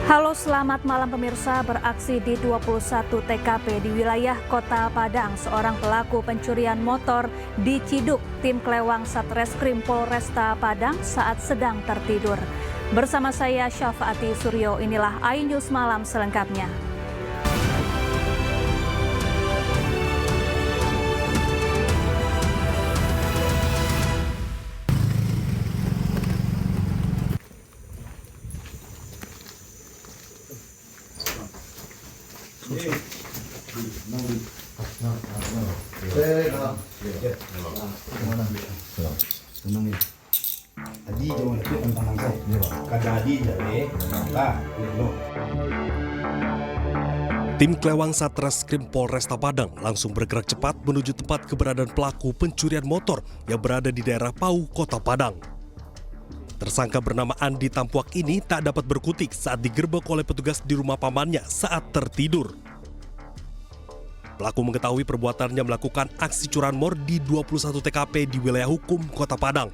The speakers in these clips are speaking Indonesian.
Halo, selamat malam pemirsa. Beraksi di 21 TKP di wilayah Kota Padang, seorang pelaku pencurian motor diciduk tim Klewang Satreskrim Polresta Padang saat sedang tertidur. Bersama saya Syafaati Suryo, inilah iNews Malam selengkapnya. Tim Klewang Satreskrim Polresta Padang langsung bergerak cepat menuju tempat keberadaan pelaku pencurian motor yang berada di daerah Pau, Kota Padang. Tersangka bernama Andi Tampuak ini tak dapat berkutik saat digerebek oleh petugas di rumah pamannya saat tertidur. Pelaku mengetahui perbuatannya melakukan aksi curanmor di 21 TKP di wilayah hukum Kota Padang.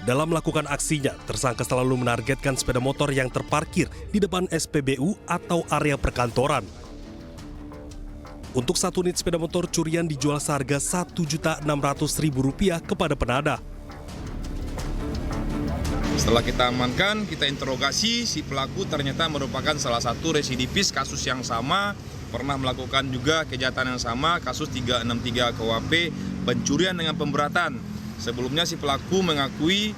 Dalam melakukan aksinya, tersangka selalu menargetkan sepeda motor yang terparkir di depan SPBU atau area perkantoran. Untuk satu unit sepeda motor curian dijual seharga Rp1.600.000 kepada penadah. Setelah kita amankan, kita interogasi, si pelaku ternyata merupakan salah satu residivis kasus yang sama, pernah melakukan juga kejahatan yang sama, kasus 363 KUHP, pencurian dengan pemberatan. Sebelumnya si pelaku mengakui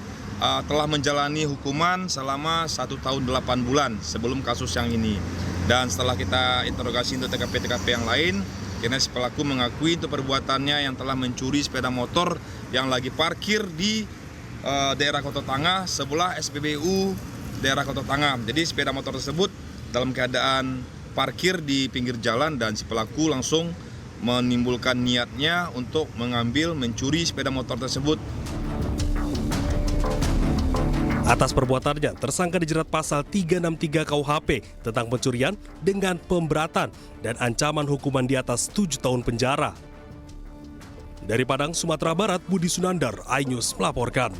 telah menjalani hukuman selama 1 tahun 8 bulan sebelum kasus yang ini. Dan setelah kita interogasi untuk TKP-TKP yang lain, akhirnya si pelaku mengakui untuk perbuatannya yang telah mencuri sepeda motor yang lagi parkir di daerah Kota Tangah sebelah SPBU daerah Kota Tangah. Jadi sepeda motor tersebut dalam keadaan parkir di pinggir jalan dan si pelaku langsung menimbulkan niatnya untuk mencuri sepeda motor tersebut. Atas perbuatannya, tersangka dijerat pasal 363 KUHP tentang pencurian dengan pemberatan dan ancaman hukuman di atas 7 tahun penjara. Dari Padang, Sumatera Barat, Budi Sunandar, iNews melaporkan.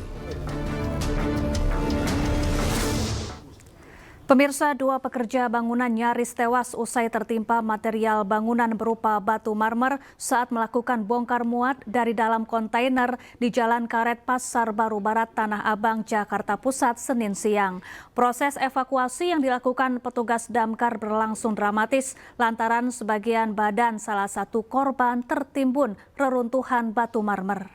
Pemirsa, 2 pekerja bangunan nyaris tewas usai tertimpa material bangunan berupa batu marmer saat melakukan bongkar muat dari dalam kontainer di Jalan Karet Pasar Baru Barat, Tanah Abang, Jakarta Pusat, Senin siang. Proses evakuasi yang dilakukan petugas damkar berlangsung dramatis lantaran sebagian badan salah satu korban tertimbun reruntuhan batu marmer.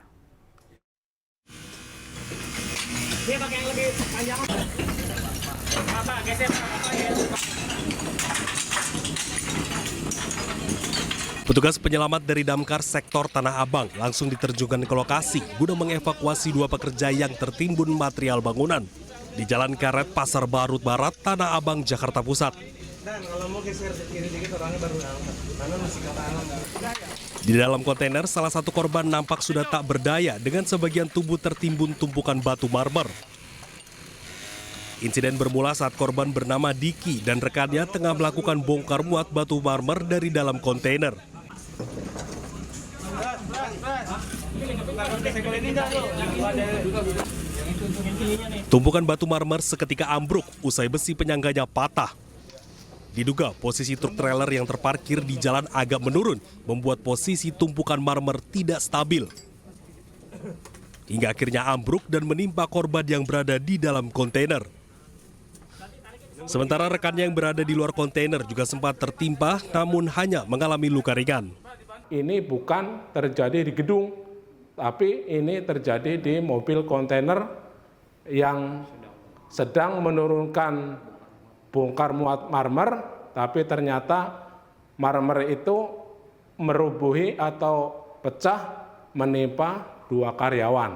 Dia pakai yang lebih panjang. Petugas penyelamat dari Damkar Sektor Tanah Abang langsung diterjunkan ke lokasi guna mengevakuasi 2 pekerja yang tertimbun material bangunan di Jalan Karet Pasar Baru Barat, Tanah Abang, Jakarta Pusat. Di dalam kontainer, salah satu korban nampak sudah tak berdaya dengan sebagian tubuh tertimbun tumpukan batu marmer. Insiden bermula saat korban bernama Diki dan rekannya tengah melakukan bongkar muat batu marmer dari dalam kontainer. Tumpukan batu marmer seketika ambruk usai besi penyangganya patah. Diduga posisi truk trailer yang terparkir di jalan agak menurun, membuat posisi tumpukan marmer tidak stabil. Hingga akhirnya ambruk dan menimpa korban yang berada di dalam kontainer. Sementara rekannya yang berada di luar kontainer juga sempat tertimpa namun hanya mengalami luka ringan. Ini bukan terjadi di gedung, tapi ini terjadi di mobil kontainer yang sedang menurunkan bongkar muat marmer, tapi ternyata marmer itu merubuhi atau pecah menimpa 2 karyawan.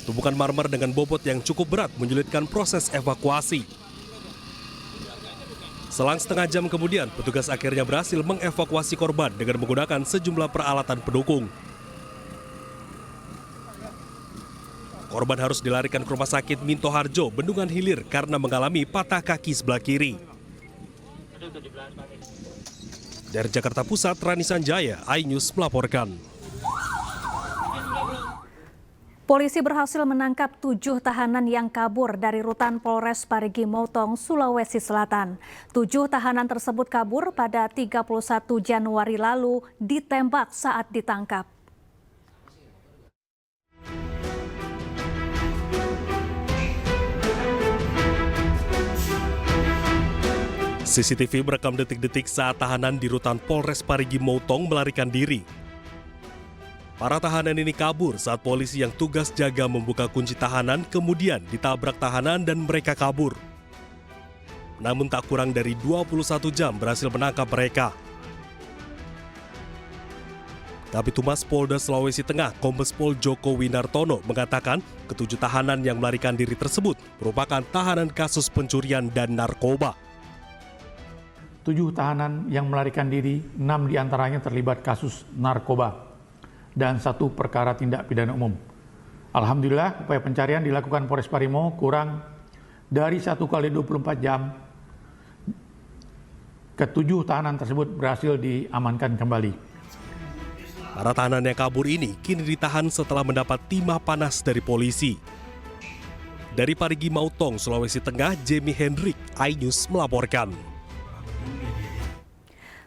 Tumpukan marmer dengan bobot yang cukup berat menyulitkan proses evakuasi. Selang setengah jam kemudian, petugas akhirnya berhasil mengevakuasi korban dengan menggunakan sejumlah peralatan pendukung. Korban harus dilarikan ke Rumah Sakit Minto Harjo, Bendungan Hilir karena mengalami patah kaki sebelah kiri. Dari Jakarta Pusat, Rani Sanjaya, iNews melaporkan. Polisi berhasil menangkap 7 tahanan yang kabur dari rutan Polres Parigi Motong, Sulawesi Selatan. 7 tahanan tersebut kabur pada 31 Januari lalu ditembak saat ditangkap. CCTV merekam detik-detik saat tahanan di rutan Polres Parigi Motong melarikan diri. Para tahanan ini kabur saat polisi yang tugas jaga membuka kunci tahanan kemudian ditabrak tahanan dan mereka kabur. Namun tak kurang dari 21 jam berhasil menangkap mereka. Kabid Humas Polda Sulawesi Tengah, Kombes Pol Joko Winartono mengatakan ketujuh tahanan yang melarikan diri tersebut merupakan tahanan kasus pencurian dan narkoba. 7 tahanan yang melarikan diri, 6 diantaranya terlibat kasus narkoba dan 1 perkara tindak pidana umum. Alhamdulillah, upaya pencarian dilakukan Polres Parimo kurang dari 1 kali 24 jam. Ke-7 tahanan tersebut berhasil diamankan kembali. Para tahanan yang kabur ini kini ditahan setelah mendapat timah panas dari polisi. Dari Parigi Motong, Sulawesi Tengah, Jamie Hendrik, iNews melaporkan.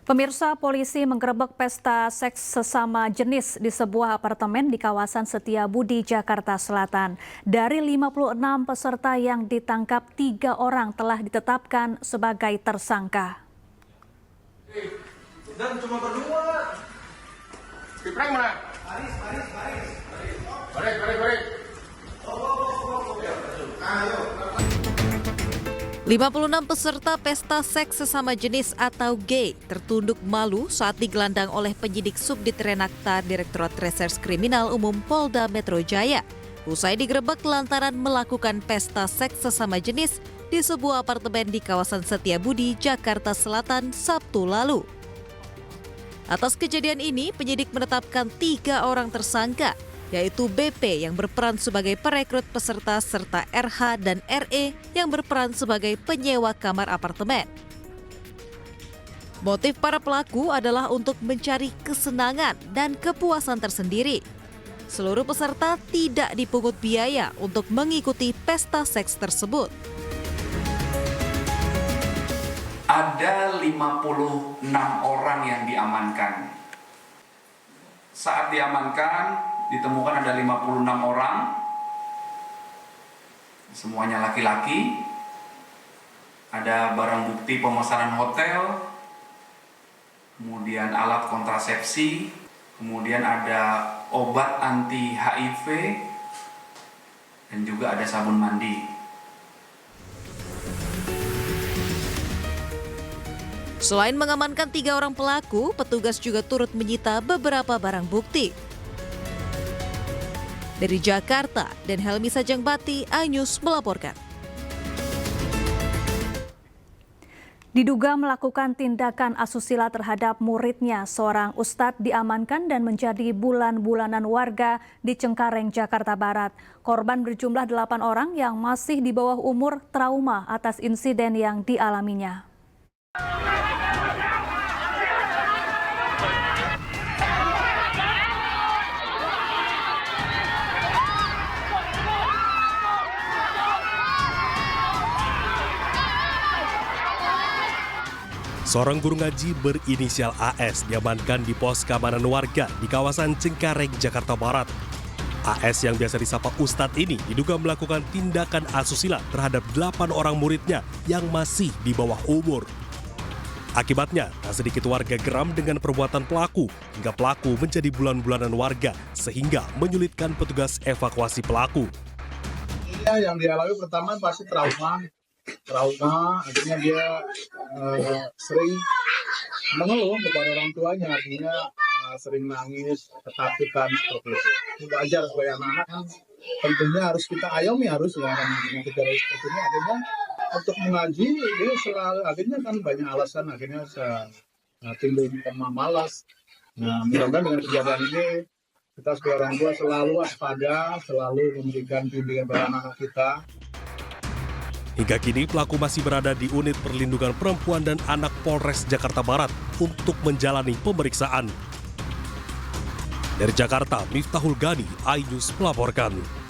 Pemirsa, polisi menggerebek pesta seks sesama jenis di sebuah apartemen di kawasan Setiabudi, Jakarta Selatan. Dari 56 peserta yang ditangkap, 3 orang telah ditetapkan sebagai tersangka. Dan cuma berdua. Piprang mana? Baris. Baris. 56 peserta pesta seks sesama jenis atau gay tertunduk malu saat digelandang oleh penyidik Subdit Renakta Direktorat Reserse Kriminal Umum Polda Metro Jaya. Usai digerebek lantaran melakukan pesta seks sesama jenis di sebuah apartemen di kawasan Setiabudi, Jakarta Selatan, Sabtu lalu. Atas kejadian ini, penyidik menetapkan 3 orang tersangka, yaitu BP yang berperan sebagai perekrut peserta serta RH dan RE yang berperan sebagai penyewa kamar apartemen. Motif para pelaku adalah untuk mencari kesenangan dan kepuasan tersendiri. Seluruh peserta tidak dipungut biaya untuk mengikuti pesta seks tersebut. Ada 56 orang yang diamankan. Saat diamankan, ditemukan ada 56 orang, semuanya laki-laki. Ada barang bukti pemesanan hotel, kemudian alat kontrasepsi, kemudian ada obat anti HIV, dan juga ada sabun mandi. Selain mengamankan 3 orang pelaku, petugas juga turut menyita beberapa barang bukti. Dari Jakarta, dan Helmi Sajangbati, iNews melaporkan. Diduga melakukan tindakan asusila terhadap muridnya, seorang ustadz diamankan dan menjadi bulan-bulanan warga di Cengkareng, Jakarta Barat. Korban berjumlah 8 orang yang masih di bawah umur trauma atas insiden yang dialaminya. Seorang guru ngaji berinisial AS diamankan di pos keamanan warga di kawasan Cengkareng, Jakarta Barat. AS yang biasa disapa Ustadz ini diduga melakukan tindakan asusila terhadap 8 orang muridnya yang masih di bawah umur. Akibatnya, tak sedikit warga geram dengan perbuatan pelaku, hingga pelaku menjadi bulan-bulanan warga sehingga menyulitkan petugas evakuasi pelaku. Yang dialami pertama pasti trauma, akhirnya dia sering mengeluh kepada orang tuanya, artinya sering nangis, ketakutan seperti itu. Itu wajar sebagai anak-anak kan, tentunya harus kita ayomi, harus ya dengan kejadian seperti ini. Akhirnya untuk mengaji dia selalu, akhirnya kan banyak alasan, akhirnya timbul malas. Nah, mudah-mudahan dengan kejadian ini kita sebagai orang tua selalu waspada, selalu memberikan bimbingan pada anak-anak kita. Hingga kini pelaku masih berada di unit perlindungan perempuan dan anak Polres Jakarta Barat untuk menjalani pemeriksaan. Dari Jakarta, Miftahul Gani, iNews melaporkan.